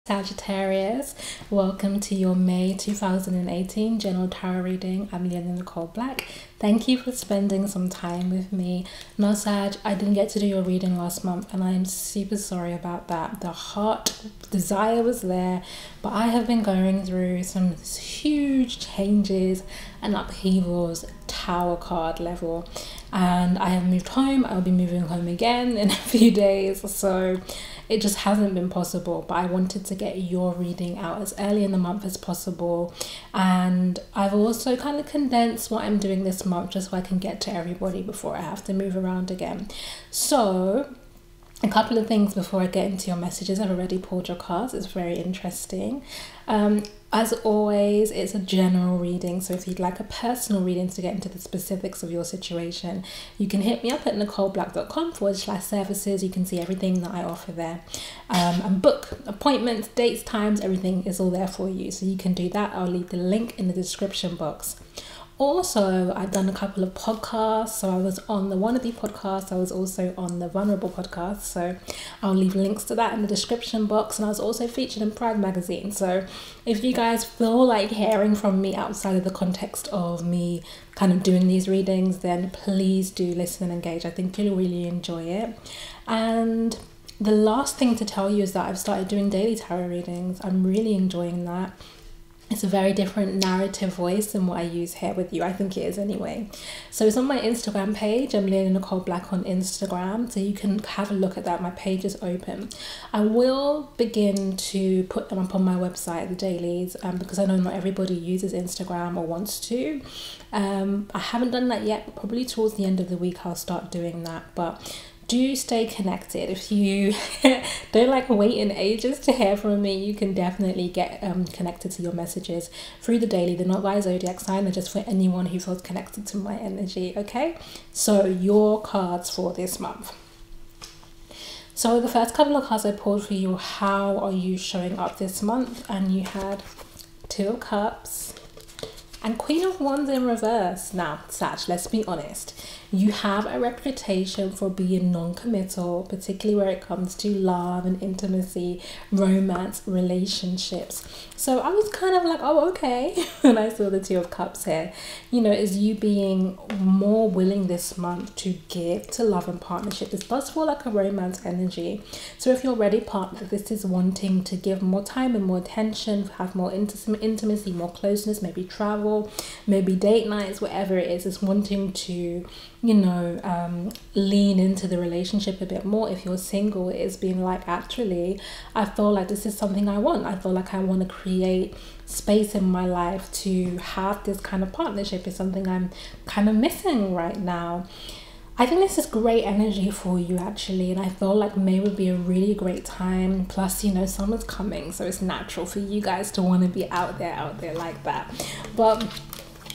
Sagittarius, welcome to your May 2018 general tarot reading. I'm Leonie Nicole Black. Thank you for spending some time with me. Now, Sag, I didn't get to do your reading last month and I'm super sorry about that. The heart desire was there, but I have been going through some huge changes and upheavals, Tower card level, and I have moved home. I'll be moving home again in a few days, so it just hasn't been possible, but I wanted to get your reading out as early in the month as possible. And I've also kind of condensed what I'm doing this month just so I can get to everybody before I have to move around again. So a couple of things before I get into your messages. I've already pulled your cards. It's very interesting. As always, it's a general reading, so if you'd like a personal reading to get into the specifics of your situation, you can hit me up at nicoleblack.com/services. You can see everything that I offer there, and book appointments, dates, times, everything is all there for you, so you can do that. I'll leave the link in the description box. Also, I've done a couple of podcasts. So I was on the Wannabe podcast. I was also on the Vulnerable podcast. So I'll leave links to that in the description box. And I was also featured in Pride magazine. So if you guys feel like hearing from me outside of the context of me kind of doing these readings, then please do listen and engage. I think you'll really enjoy it. And the last thing to tell you is that I've started doing daily tarot readings. I'm really enjoying that. It's a very different narrative voice than what I use here with you. I think it is anyway. So it's on my Instagram page. I'm Leonie Nicole Black on Instagram, so you can have a look at that. My page is open. I will begin to put them up on my website, the dailies, because I know not everybody uses Instagram or wants to. I haven't done that yet, but probably towards the end of the week I'll start doing that. But do stay connected. If you don't like waiting ages to hear from me, you can definitely get connected to your messages through the daily. They're not by zodiac sign, they're just for anyone who feels connected to my energy, okay? So your cards for this month. So the first couple of cards I pulled for you, how are you showing up this month? And you had Two of Cups and Queen of Wands in reverse. Now, Sag, let's be honest. You have a reputation for being non-committal, particularly where it comes to love and intimacy, romance, relationships. So I was kind of like, oh, okay, when I saw the Two of Cups here. You know, is you being more willing this month to give to love and partnership. This does feel like a romance energy. So if you're ready, partner, this is wanting to give more time and more attention, have more intimacy, more closeness, maybe travel, maybe date nights, whatever it is. It's wanting to, you know, lean into the relationship a bit more. If you're single, it is being like, actually, I feel like this is something I want. I feel like I want to create space in my life to have this kind of partnership. Is something I'm kind of missing right now. I think this is great energy for you, actually, and I feel like May would be a really great time. Plus, you know, summer's coming, so it's natural for you guys to want to be out there like that. But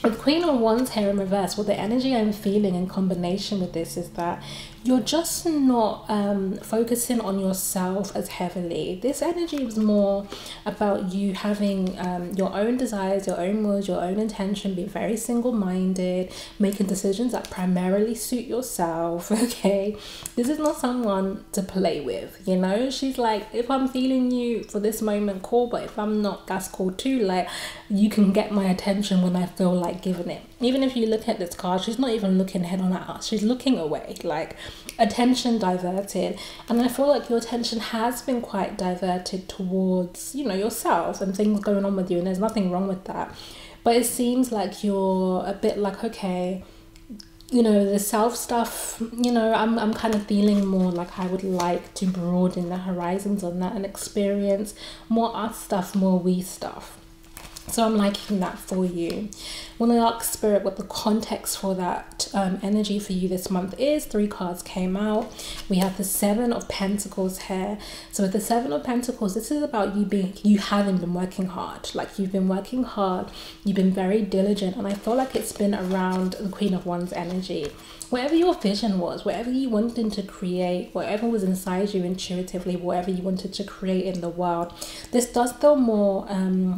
with Queen of Wands here in reverse, well, the energy I'm feeling in combination with this is that you're just not focusing on yourself as heavily. This energy was more about you having your own desires, your own wills, your own intention, be very single-minded, making decisions that primarily suit yourself, okay? This is not someone to play with, you know? She's like, if I'm feeling you for this moment, cool, but if I'm not, that's cool too. Like, you can get my attention when I feel like giving it. Even if you look at this card, she's not even looking head on at us. She's looking away, like attention diverted. And I feel like your attention has been quite diverted towards, you know, yourself and things going on with you. And there's nothing wrong with that. But it seems like you're a bit like, okay, you know, the self stuff, you know, I'm kind of feeling more like I would like to broaden the horizons on that and experience more us stuff, more we stuff. So I'm liking that for you. When I asked Spirit what the context for that energy for you this month is, 3 cards came out. We have the 7 of Pentacles here. So with the 7 of Pentacles, this is about you having been working hard. Like, you've been working hard, you've been very diligent, and I feel like it's been around the Queen of Wands energy. Whatever your vision was, whatever you wanted to create, whatever was inside you intuitively, whatever you wanted to create in the world, this does feel more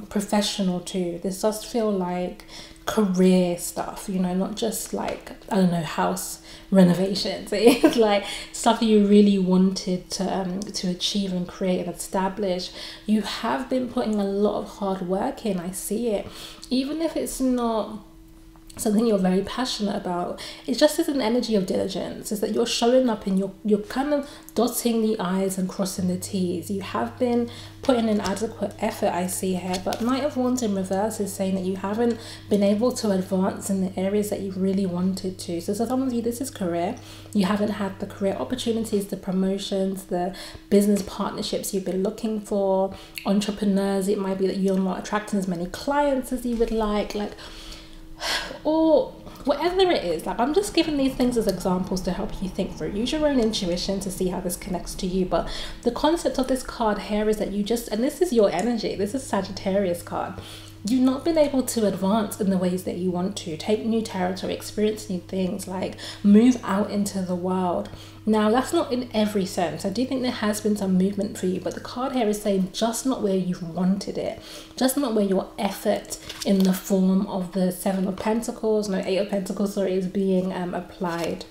professional too. This does feel like career stuff, you know, not just like, I don't know, house renovations. It's like stuff you really wanted to achieve and create and establish. You have been putting a lot of hard work in. I see it, even if it's not something you're very passionate about. It's just as an energy of diligence, is that you're showing up and you're kind of dotting the I's and crossing the T's. You have been putting in adequate effort, I see here. But Knight of Wands in reverse is saying that you haven't been able to advance in the areas that you really wanted to. So some of you, this is career. You haven't had the career opportunities, the promotions, the business partnerships you've been looking for. Entrepreneurs, it might be that you're not attracting as many clients as you would like, or whatever it is. Like, I'm just giving these things as examples to help you think through. Use your own intuition to see how this connects to you. But the concept of this card here is that you just, and this is your energy, this is Sagittarius card, you've not been able to advance in the ways that you want to, take new territory, experience new things, like move out into the world. Now, that's not in every sense. I do think there has been some movement for you, but the card here is saying just not where you've wanted it, just not where your effort in the form of the Eight of Pentacles, sorry, is being applied.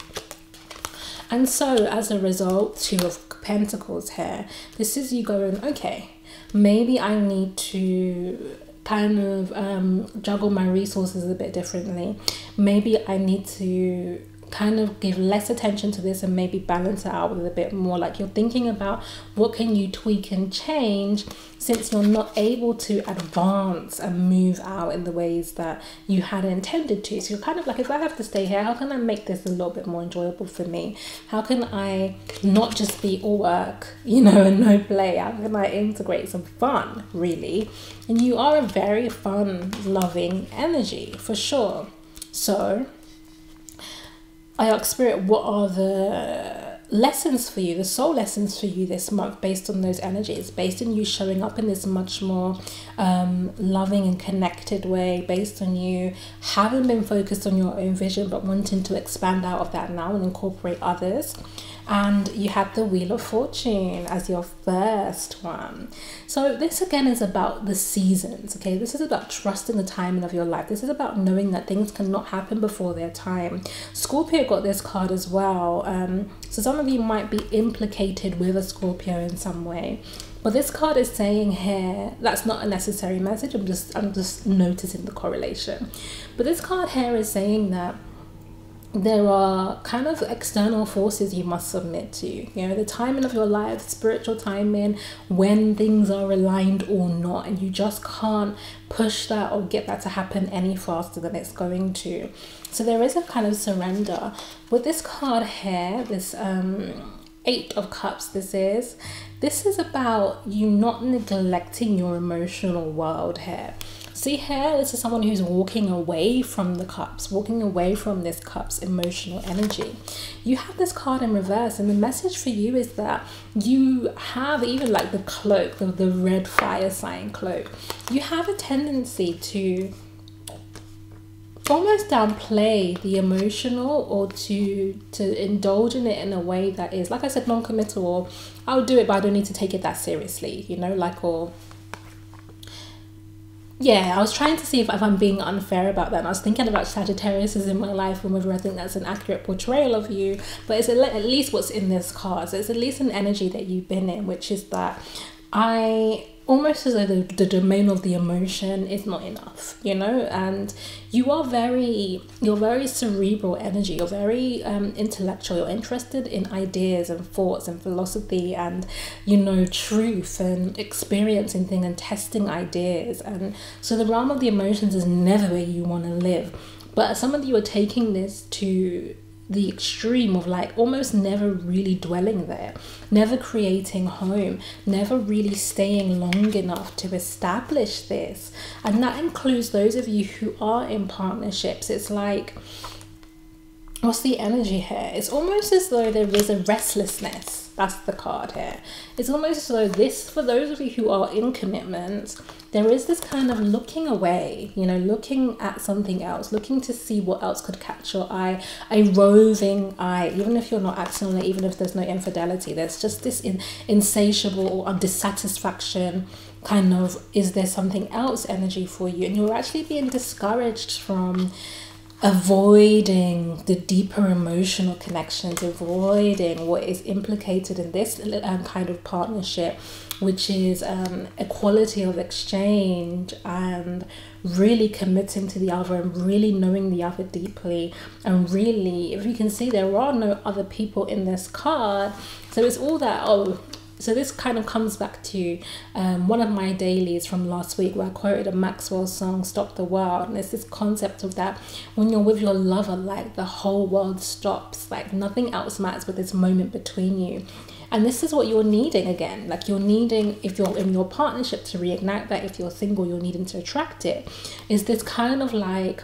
And so as a result, Two of Pentacles here, this is you going, okay, maybe I need to kind of juggle my resources a bit differently. Maybe I need to kind of give less attention to this and maybe balance it out with a bit more. Like, you're thinking about what can you tweak and change, since you're not able to advance and move out in the ways that you had intended to. So you're kind of like, if I have to stay here, how can I make this a little bit more enjoyable for me? How can I not just be all work, you know, and no play? How can I integrate some fun, really? And you are a very fun loving energy for sure. So I ask Spirit, what are the lessons for you, the soul lessons for you this month, based on those energies, based on you showing up in this much more loving and connected way, based on you having been focused on your own vision but wanting to expand out of that now and incorporate others. And you have the Wheel of Fortune as your first one. So this again is about the seasons, okay? This is about trusting the timing of your life. This is about knowing that things cannot happen before their time. Scorpio got this card as well. So some of you might be implicated with a Scorpio in some way. But this card is saying here, that's not a necessary message. I'm just noticing the correlation. But this card here is saying that there are kind of external forces you must submit to, you know, the timing of your life, spiritual timing, when things are aligned or not, and you just can't push that or get that to happen any faster than it's going to. So there is a kind of surrender with this card here, this Eight of Cups. This is about you not neglecting your emotional world here. See here, this is someone who's walking away from the cups, walking away from this cup's emotional energy. You have this card in reverse, and the message for you is that you have, even like the cloak, the red fire sign cloak, you have a tendency to almost downplay the emotional, or to indulge in it in a way that is, like I said, non-committal, or I'll do it but I don't need to take it that seriously, you know, like, or yeah, I was trying to see if I'm being unfair about that. And I was thinking about Sagittarius in my life and whether I think that's an accurate portrayal of you. But it's at least what's in this card. So it's at least an energy that you've been in, which is that almost as though the domain of the emotion is not enough, you know, and you're very cerebral energy, you're very intellectual, you're interested in ideas and thoughts and philosophy and, you know, truth and experiencing things and testing ideas. And so the realm of the emotions is never where you want to live. But some of you are taking this to the extreme of like almost never really dwelling there, never creating home, never really staying long enough to establish this. And that includes those of you who are in partnerships. It's like, what's the energy here? It's almost as though there is a restlessness. That's the card here. It's almost as though this, for those of you who are in commitments, there is this kind of looking away, you know, looking at something else, looking to see what else could catch your eye, a roving eye, even if you're not acting on it, even if there's no infidelity. There's just this insatiable or dissatisfaction kind of, is there something else energy for you? And you're actually being discouraged from avoiding the deeper emotional connections, avoiding what is implicated in this kind of partnership, which is equality of exchange and really committing to the other and really knowing the other deeply. And really, if you can see, there are no other people in this card. So it's all that, so this kind of comes back to one of my dailies from last week where I quoted a Maxwell song, Stop the World. And it's this concept of that when you're with your lover, like the whole world stops, like nothing else matters but this moment between you. And this is what you're needing again. Like you're needing, if you're in your partnership, to reignite that. If you're single, you're needing to attract it. Is this kind of like,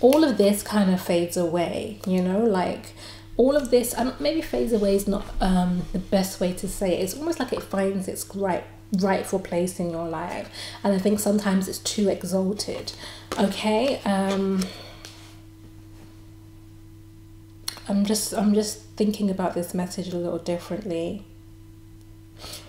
all of this kind of fades away, you know, like all of this, and maybe fades away is not the best way to say it. It's almost like it finds its rightful place in your life. And I think sometimes it's too exalted. Okay. I'm just thinking about this message a little differently.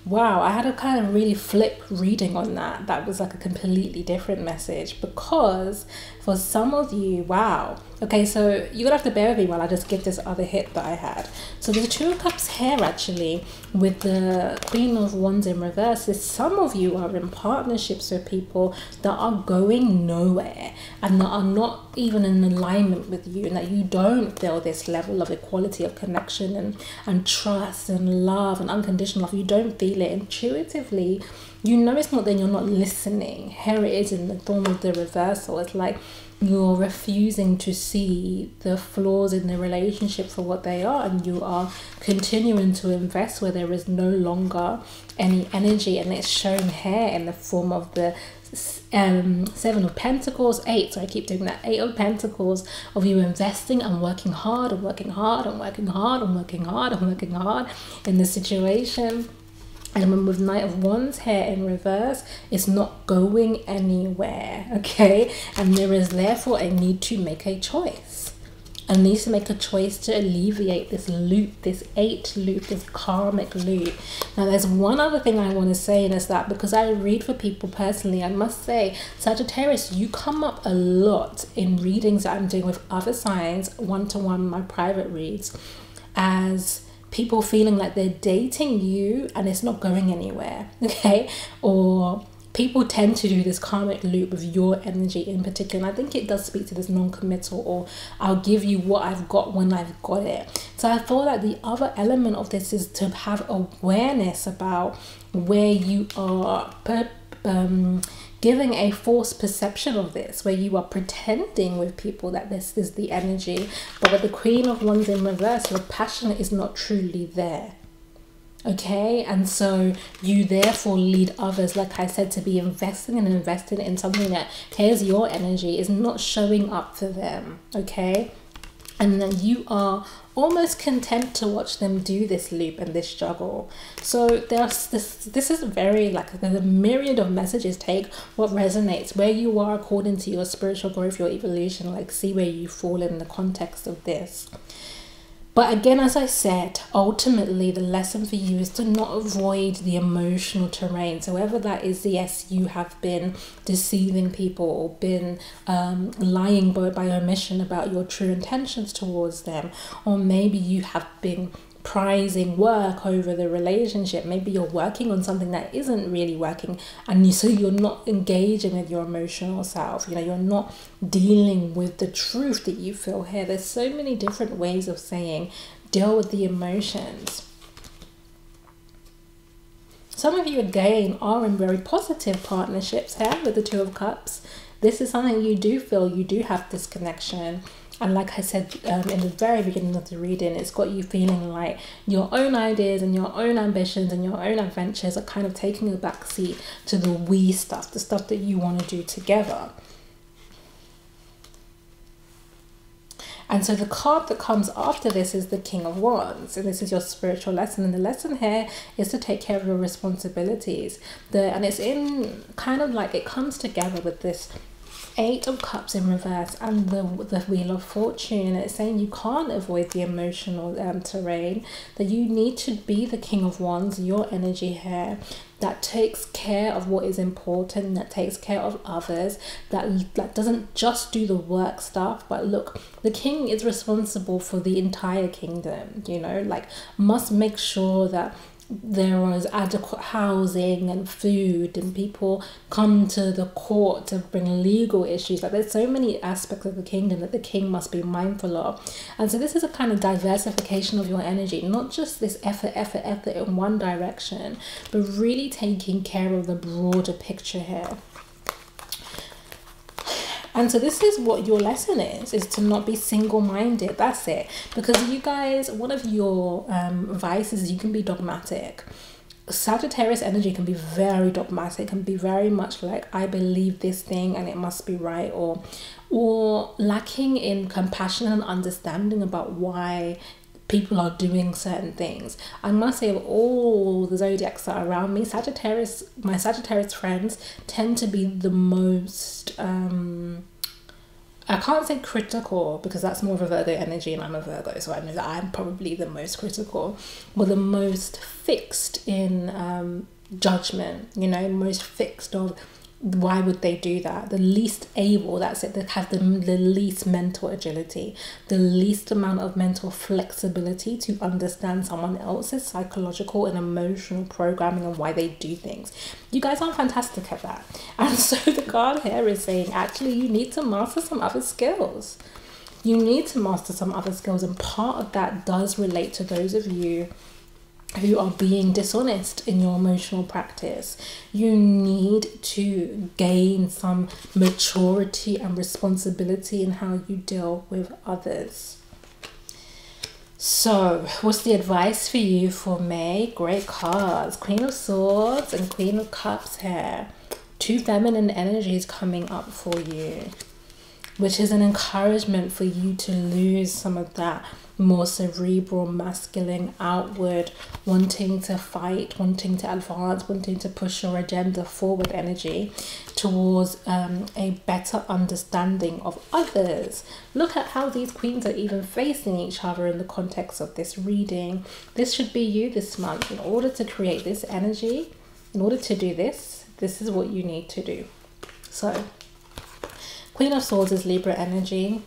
Wow, I had a kind of really flip reading on that. That was like a completely different message, because for some of you, wow. Okay, so you're gonna have to bear with me while I just give this other hit that I had. So there's 2 of Cups here actually with the Queen of Wands in reverse. Some of you are in partnerships with people that are going nowhere and that are not even in alignment with you, and that you don't feel this level of equality of connection and trust and love and unconditional love. You don't feel it intuitively. You know it's not, then you're not listening. Here it is in the form of the reversal. It's like you're refusing to see the flaws in the relationship for what they are, and you are continuing to invest where there is no longer any energy. And it's shown here in the form of the 7 of Pentacles, 8, so I keep doing that, 8 of Pentacles, of you investing and working hard and working hard and working hard and working hard and working hard in the situation. And then with Knight of Wands here in reverse, it's not going anywhere, okay? And there is therefore a need to make a choice. And needs to make a choice to alleviate this loop, this 8 loop, this karmic loop. Now there's one other thing I want to say, and it's that because I read for people personally, I must say, Sagittarius, you come up a lot in readings that I'm doing with other signs, one-to-one, my private reads, as people feeling like they're dating you and it's not going anywhere, okay? Or people tend to do this karmic loop with your energy in particular. And I think it does speak to this non-committal, or I'll give you what I've got when I've got it. So I feel like the other element of this is to have awareness about where you are giving a false perception of this, where you are pretending with people that this is the energy, but with the Queen of Wands in reverse, your passion is not truly there. Okay, and so you therefore lead others, like I said, to be investing and investing in something that, here's your energy, is not showing up for them. Okay, and then you are almost content to watch them do this loop and this struggle. So there's this is very, like, there's a myriad of messages. Take what resonates, where you are according to your spiritual growth, your evolution, like see where you fall in the context of this. But again, as I said, ultimately the lesson for you is to not avoid the emotional terrain. So whether that is, yes, you have been deceiving people or been lying by omission about your true intentions towards them, or maybe you have been prizing work over the relationship. Maybe you're working on something that isn't really working, and so you're not engaging with your emotional self. You know, you're not dealing with the truth that you feel here. There's so many different ways of saying deal with the emotions. Some of you again are in very positive partnerships here with the 2 of Cups. This is something you do feel, you do have this connection. And like I said in the very beginning of the reading, it's got you feeling like your own ideas and your own ambitions and your own adventures are kind of taking a backseat to the we stuff, the stuff that you want to do together. And so the card that comes after this is the King of Wands, and this is your spiritual lesson. And the lesson here is to take care of your responsibilities. And it's in kind of like, it comes together with this Eight of Cups in reverse and the Wheel of Fortune. It's saying you can't avoid the emotional terrain, that you need to be the King of Wands, your energy here, that takes care of what is important, that takes care of others, that doesn't just do the work stuff. But look, the king is responsible for the entire kingdom, you know, like must make sure that there was adequate housing and food, and people come to the court to bring legal issues. Like there's so many aspects of the kingdom that the king must be mindful of. And so this is a kind of diversification of your energy, not just this effort in one direction, but really taking care of the broader picture here. And so this is what your lesson is to not be single-minded. That's it. Because you guys, one of your vices is you can be dogmatic. Sagittarius energy can be very dogmatic, can be very much like, I believe this thing and it must be right, or lacking in compassion and understanding about why people are doing certain things. I must say, of all the zodiacs that are around me, Sagittarius, my Sagittarius friends tend to be the most I can't say critical, because that's more of a Virgo energy and I'm a Virgo, so I know that I'm probably the most critical, but the most fixed in judgment, you know, most fixed of why would they do that, the least able, that's it, they have the least mental agility, the least amount of mental flexibility to understand someone else's psychological and emotional programming and why they do things. You guys are fantastic at that. And so the card here is saying, actually, you need to master some other skills. You need to master some other skills, and part of that does relate to those of you who are being dishonest in your emotional practice. You need to gain some maturity and responsibility in how you deal with others. So what's the advice for you for May? Great cards, Queen of Swords and Queen of Cups here. Two feminine energies coming up for you, which is an encouragement for you to lose some of that more cerebral, masculine, outward, wanting to fight, wanting to advance, wanting to push your agenda forward energy towards a better understanding of others. Look at how these queens are even facing each other in the context of this reading. This should be you this month. In order to create this energy, in order to do this, this is what you need to do. So Queen of Swords is Libra energy.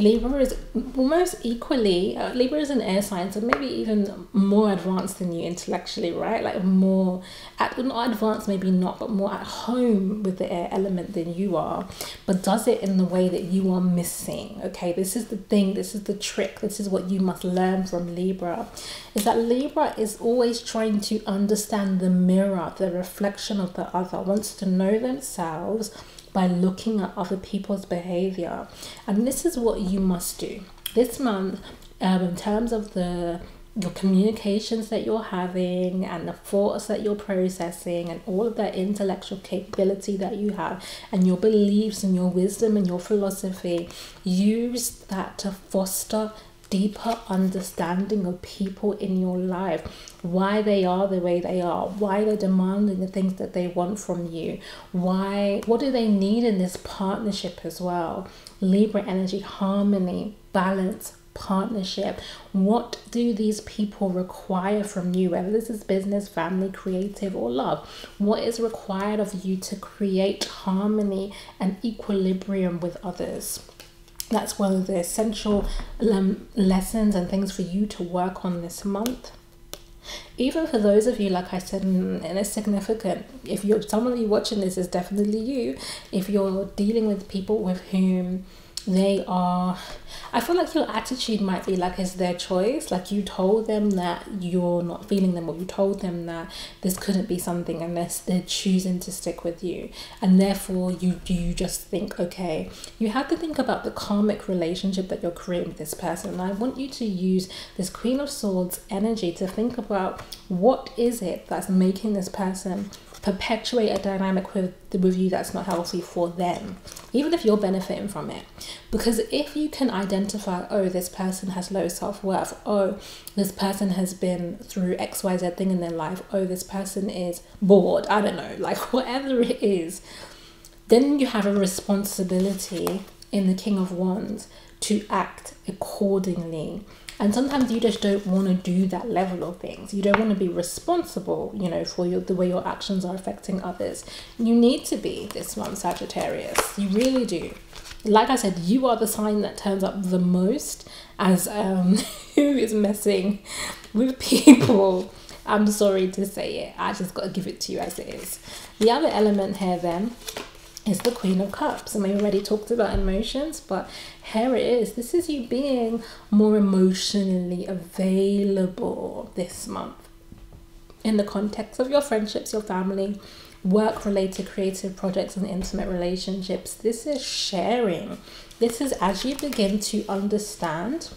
Libra is almost equally, Libra is an air sign, so maybe even more advanced than you intellectually, right? Like more, not advanced, maybe not, but more at home with the air element than you are, but does it in the way that you are missing, okay? This is the thing, this is the trick, this is what you must learn from Libra, is that Libra is always trying to understand the mirror, the reflection of the other, wants to know themselves by looking at other people's behavior. And this is what you must do this month, in terms of your communications that you're having and the thoughts that you're processing and all of that intellectual capability that you have and your beliefs and your wisdom and your philosophy. Use that to foster deeper understanding of people in your life, why they are the way they are, why they're demanding the things that they want from you, what do they need in this partnership as well. Libra energy, harmony, balance, partnership. What do these people require from you, whether this is business, family, creative, or love? What is required of you to create harmony and equilibrium with others? That's one of the essential lessons and things for you to work on this month. Even for those of you, like I said, and it's significant, if you're someone of you watching this is definitely you, if you're dealing with people with whom they are, I feel like your attitude might be like it's their choice, like you told them that you're not feeling them, or you told them that this couldn't be something unless they're choosing to stick with you, and therefore you just think, okay, you have to think about the karmic relationship that you're creating with this person. And I want you to use this Queen of Swords energy to think about what is it that's making this person perpetuate a dynamic with you that's not healthy for them, even if you're benefiting from it. Because if you can identify, oh, this person has low self-worth, oh, this person has been through XYZ thing in their life, oh, this person is bored, I don't know, like whatever it is, then you have a responsibility in the King of Wands to act accordingly. And sometimes you just don't want to do that level of things. You don't want to be responsible, you know, for the way your actions are affecting others. You need to be this month, Sagittarius. You really do. Like I said, you are the sign that turns up the most as who is messing with people. I'm sorry to say it. I just got to give it to you as it is. The other element here then is the Queen of Cups. And we already talked about emotions, but here it is. This is you being more emotionally available this month in the context of your friendships, your family, work-related creative projects and intimate relationships. This is sharing. This is as you begin to understand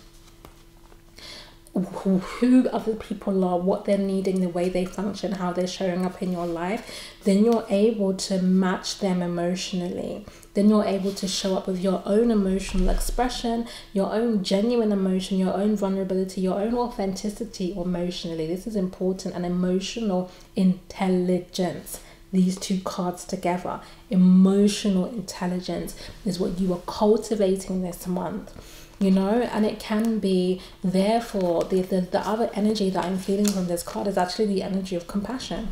who other people are, what they're needing, the way they function, how they're showing up in your life, then you're able to match them emotionally. Then you're able to show up with your own emotional expression, your own genuine emotion, your own vulnerability, your own authenticity emotionally. This is important. And emotional intelligence. These two cards together, emotional intelligence, is what you are cultivating this month. You know, and it can be, therefore, the other energy that I'm feeling from this card is actually the energy of compassion.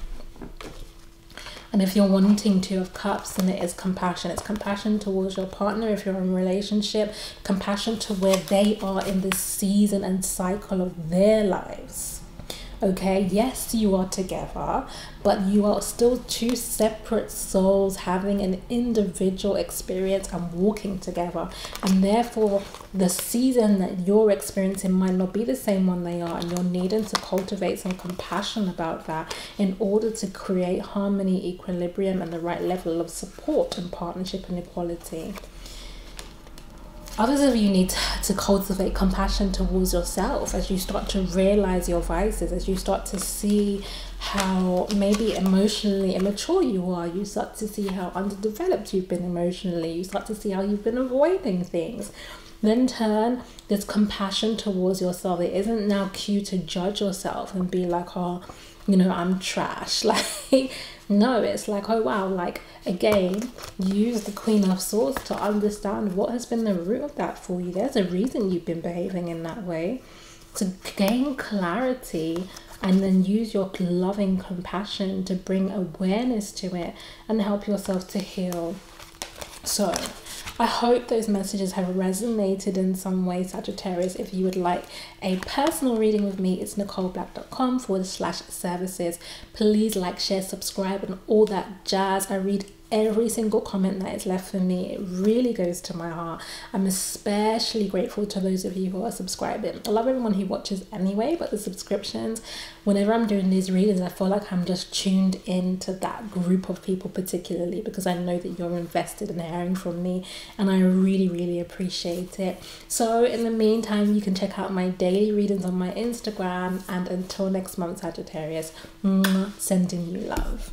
And if you're wanting Two of Cups, then it is compassion. It's compassion towards your partner if you're in a relationship, compassion to where they are in the season and cycle of their lives. Okay, yes, you are together, but you are still two separate souls having an individual experience and walking together. And therefore, the season that you're experiencing might not be the same one they are, and you're needing to cultivate some compassion about that in order to create harmony, equilibrium, and the right level of support and partnership and equality. Others of you need to cultivate compassion towards yourself as you start to realize your vices, as you start to see how maybe emotionally immature you are. You start to see how underdeveloped you've been emotionally. You start to see how you've been avoiding things. Then turn this compassion towards yourself. It isn't now cute to judge yourself and be like, oh, you know, I'm trash. Like, no, it's like, oh wow, like again, use the Queen of Swords to understand what has been the root of that for you. There's a reason you've been behaving in that way, to gain clarity, and then use your loving compassion to bring awareness to it and help yourself to heal. So I hope those messages have resonated in some way, Sagittarius. If you would like a personal reading with me, it's nicoleblack.com/services. Please like, share, subscribe, and all that jazz. I read every single comment that is left for me. It really goes to my heart. I'm especially grateful to those of you who are subscribing. I love everyone who watches anyway, but the subscriptions, whenever I'm doing these readings, I feel like I'm just tuned into that group of people particularly, because I know that you're invested in hearing from me, and I really appreciate it. So in the meantime, you can check out my daily readings on my Instagram, and until next month, Sagittarius, sending you love.